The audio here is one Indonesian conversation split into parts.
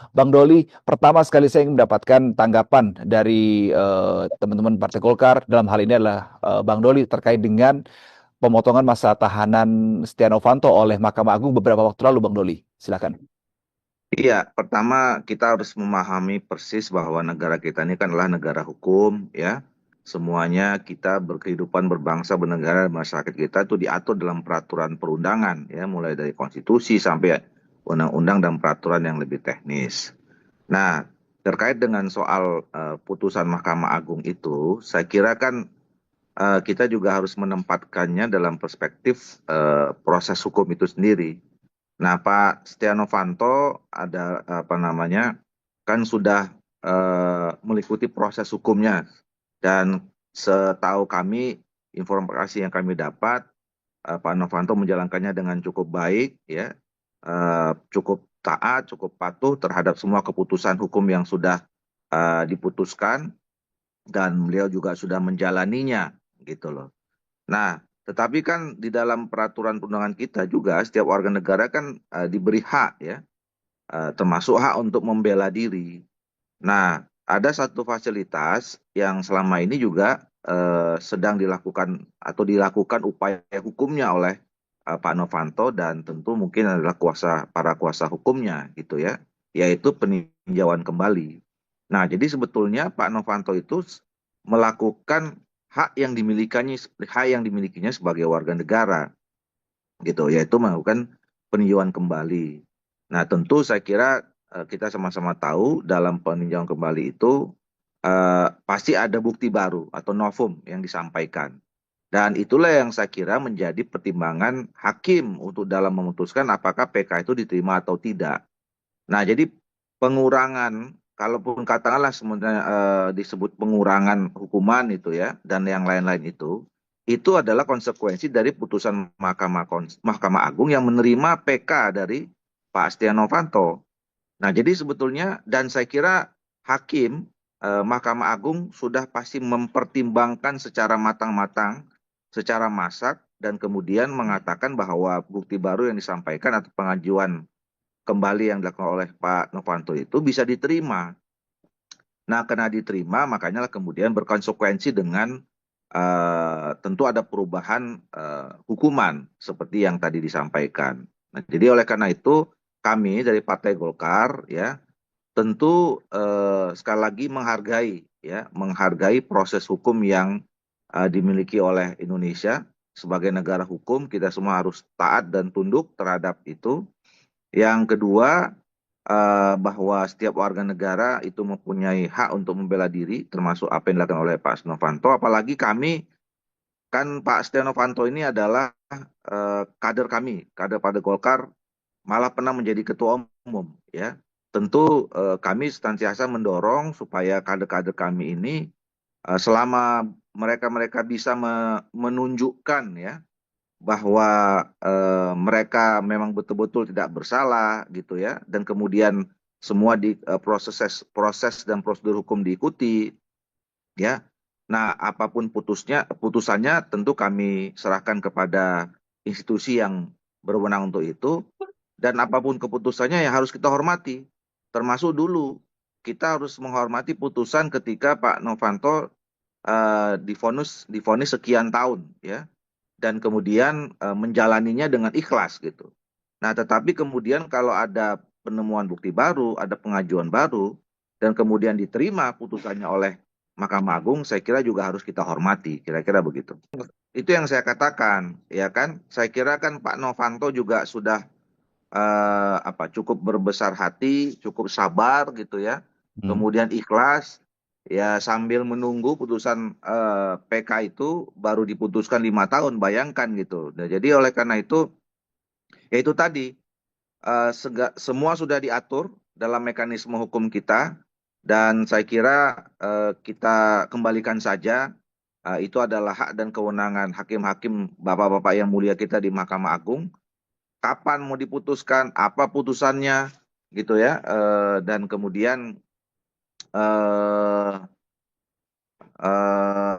Bang Doli, pertama sekali saya ingin mendapatkan tanggapan dari teman-teman Partai Golkar. Dalam hal ini adalah Bang Doli terkait dengan pemotongan masa tahanan Setia Novanto oleh Mahkamah Agung beberapa waktu lalu, Bang Doli. Silakan. Iya, pertama kita harus memahami persis bahwa negara kita ini kan adalah negara hukum, ya. Semuanya kita berkehidupan berbangsa, bernegara, masyarakat kita itu diatur dalam peraturan perundangan, ya, mulai dari konstitusi sampai undang-undang dan peraturan yang lebih teknis. Nah, terkait dengan soal putusan Mahkamah Agung itu, saya kira kan kita juga harus menempatkannya dalam perspektif proses hukum itu sendiri. Nah, Pak Setia Novanto ada apa namanya kan sudah mengikuti proses hukumnya dan setahu kami informasi yang kami dapat Pak Novanto menjalankannya dengan cukup baik ya, cukup taat, cukup patuh terhadap semua keputusan hukum yang sudah diputuskan dan beliau juga sudah menjalaninya gitu loh. Nah, tetapi kan di dalam peraturan perundangan kita juga setiap warga negara kan diberi hak ya, termasuk hak untuk membela diri. Nah, ada satu fasilitas yang selama ini juga sedang dilakukan atau dilakukan upaya hukumnya oleh Pak Novanto dan tentu mungkin adalah para kuasa hukumnya gitu ya, yaitu peninjauan kembali. Nah, jadi sebetulnya Pak Novanto itu melakukan hak yang dimilikinya sebagai warga negara gitu, yaitu melakukan peninjauan kembali. Nah, tentu saya kira kita sama-sama tahu dalam peninjauan kembali itu pasti ada bukti baru atau novum yang disampaikan. Dan itulah yang saya kira menjadi pertimbangan hakim untuk dalam memutuskan apakah PK itu diterima atau tidak. Nah, jadi pengurangan, kalaupun katakanlah sebenarnya disebut pengurangan hukuman itu ya, dan yang lain-lain itu adalah konsekuensi dari putusan Mahkamah Agung yang menerima PK dari Pak Setia Novanto. Nah, jadi sebetulnya, dan saya kira hakim Mahkamah Agung sudah pasti mempertimbangkan secara matang-matang, secara masak, dan kemudian mengatakan bahwa bukti baru yang disampaikan atau pengajuan kembali yang dilakukan oleh Pak Novanto itu bisa diterima. Nah, karena diterima, makanya lah kemudian berkonsekuensi dengan tentu ada perubahan hukuman seperti yang tadi disampaikan. Nah, jadi oleh karena itu kami dari Partai Golkar ya tentu sekali lagi menghargai proses hukum yang dimiliki oleh Indonesia sebagai negara hukum. Kita semua harus taat dan tunduk terhadap itu. Yang kedua, bahwa setiap warga negara itu mempunyai hak untuk membela diri, termasuk apa yang dilakukan oleh Pak Setia Novanto. Apalagi kami, kan Pak Setia Novanto ini adalah kader kami, kader Partai Golkar, malah pernah menjadi ketua umum. Ya, tentu kami senantiasa mendorong supaya kader-kader kami ini selama mereka-mereka bisa menunjukkan ya bahwa mereka memang betul-betul tidak bersalah gitu ya, dan kemudian semua di proses dan prosedur hukum diikuti ya. Nah, apapun putusannya tentu kami serahkan kepada institusi yang berwenang untuk itu, dan apapun keputusannya yang harus kita hormati. Termasuk dulu kita harus menghormati putusan ketika Pak Novanto divonis sekian tahun ya, dan kemudian menjalaninya dengan ikhlas gitu. Nah, tetapi kemudian kalau ada penemuan bukti baru, ada pengajuan baru, dan kemudian diterima putusannya oleh Mahkamah Agung, saya kira juga harus kita hormati, kira-kira begitu. Itu yang saya katakan, ya kan? Saya kira kan Pak Novanto juga sudah cukup berbesar hati, cukup sabar gitu ya. Hmm. Kemudian ikhlas ya sambil menunggu putusan PK itu baru diputuskan 5 tahun, bayangkan gitu. Nah, jadi oleh karena itu ya itu tadi semua sudah diatur dalam mekanisme hukum kita, dan saya kira kita kembalikan saja. Itu adalah hak dan kewenangan hakim-hakim, bapak-bapak yang mulia kita di Mahkamah Agung, kapan mau diputuskan, apa putusannya gitu ya, dan kemudian eh, eh,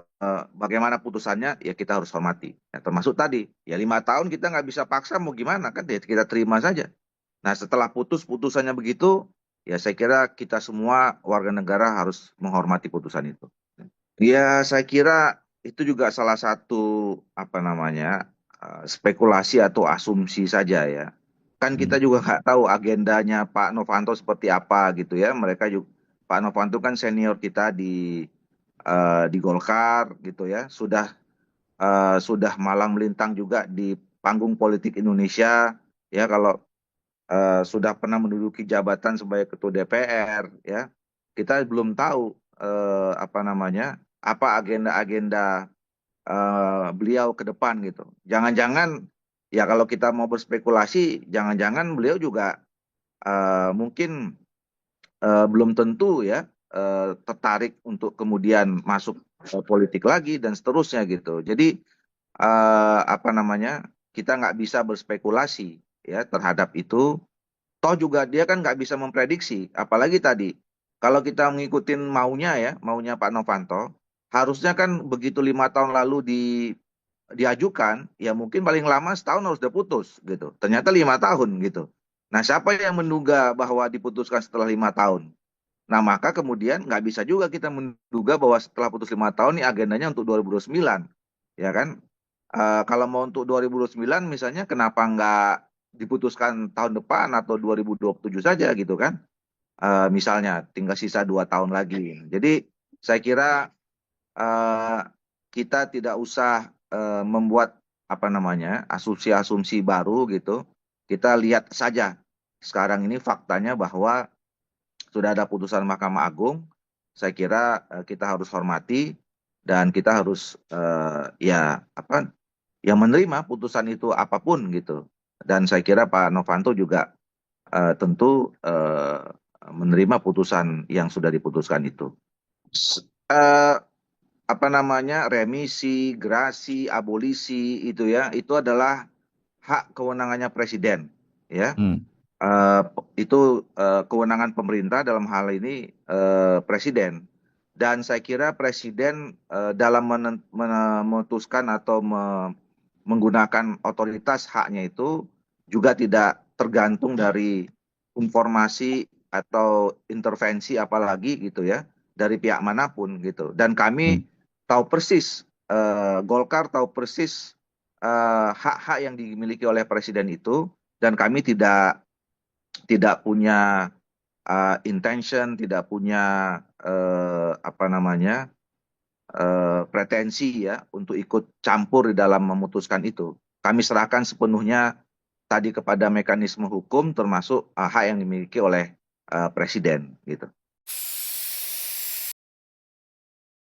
bagaimana putusannya ya kita harus hormati. Ya, termasuk tadi ya 5 tahun kita nggak bisa paksa mau gimana kan ya kita terima saja. Nah setelah putusannya begitu ya saya kira kita semua warga negara harus menghormati putusan itu. Ya saya kira itu juga salah satu apa namanya spekulasi atau asumsi saja ya. Kan kita Hmm. juga nggak tahu agendanya Pak Novanto seperti apa gitu ya. Mereka juga Pak Novanto kan senior kita di Golkar gitu ya. Sudah malang melintang juga di panggung politik Indonesia ya kalau sudah pernah menduduki jabatan sebagai ketua DPR ya. Kita belum tahu apa namanya apa agenda-agenda beliau ke depan gitu. Jangan-jangan ya kalau kita mau berspekulasi, jangan-jangan beliau juga mungkin belum tentu ya tertarik untuk kemudian masuk politik lagi dan seterusnya gitu. Jadi apa namanya kita nggak bisa berspekulasi ya terhadap itu. Toh juga dia kan nggak bisa memprediksi, apalagi tadi kalau kita ngikutin maunya Pak Novanto, harusnya kan begitu 5 tahun lalu diajukan, ya mungkin paling lama setahun harus udah putus gitu. Ternyata 5 tahun gitu. Nah, siapa yang menduga bahwa diputuskan setelah 5 tahun? Nah, maka kemudian nggak bisa juga kita menduga bahwa setelah putus 5 tahun ini agendanya untuk 2029, ya kan? Kalau mau untuk 2029 misalnya kenapa nggak diputuskan tahun depan atau 2027 saja gitu kan? Misalnya tinggal sisa 2 tahun lagi. Jadi saya kira eh, kita tidak usah membuat apa namanya asumsi-asumsi baru gitu. Kita lihat saja sekarang ini faktanya bahwa sudah ada putusan Mahkamah Agung. Saya kira kita harus hormati dan kita harus ya apa yang menerima putusan itu apapun gitu. Dan saya kira Pak Novanto juga tentu menerima putusan yang sudah diputuskan itu. S- eh, Apa namanya remisi, grasi, abolisi itu ya, itu adalah hak kewenangannya presiden, ya. Hmm. Eh, itu kewenangan pemerintah dalam hal ini presiden. Dan saya kira presiden dalam memutuskan atau menggunakan otoritas haknya itu juga tidak tergantung dari informasi atau intervensi apalagi gitu ya dari pihak manapun gitu. Dan Hmm. kami tahu persis Golkar tahu persis hak-hak yang dimiliki oleh presiden itu dan kami tidak punya intention, tidak punya apa namanya pretensi ya untuk ikut campur di dalam memutuskan itu. Kami serahkan sepenuhnya tadi kepada mekanisme hukum termasuk hak yang dimiliki oleh presiden gitu.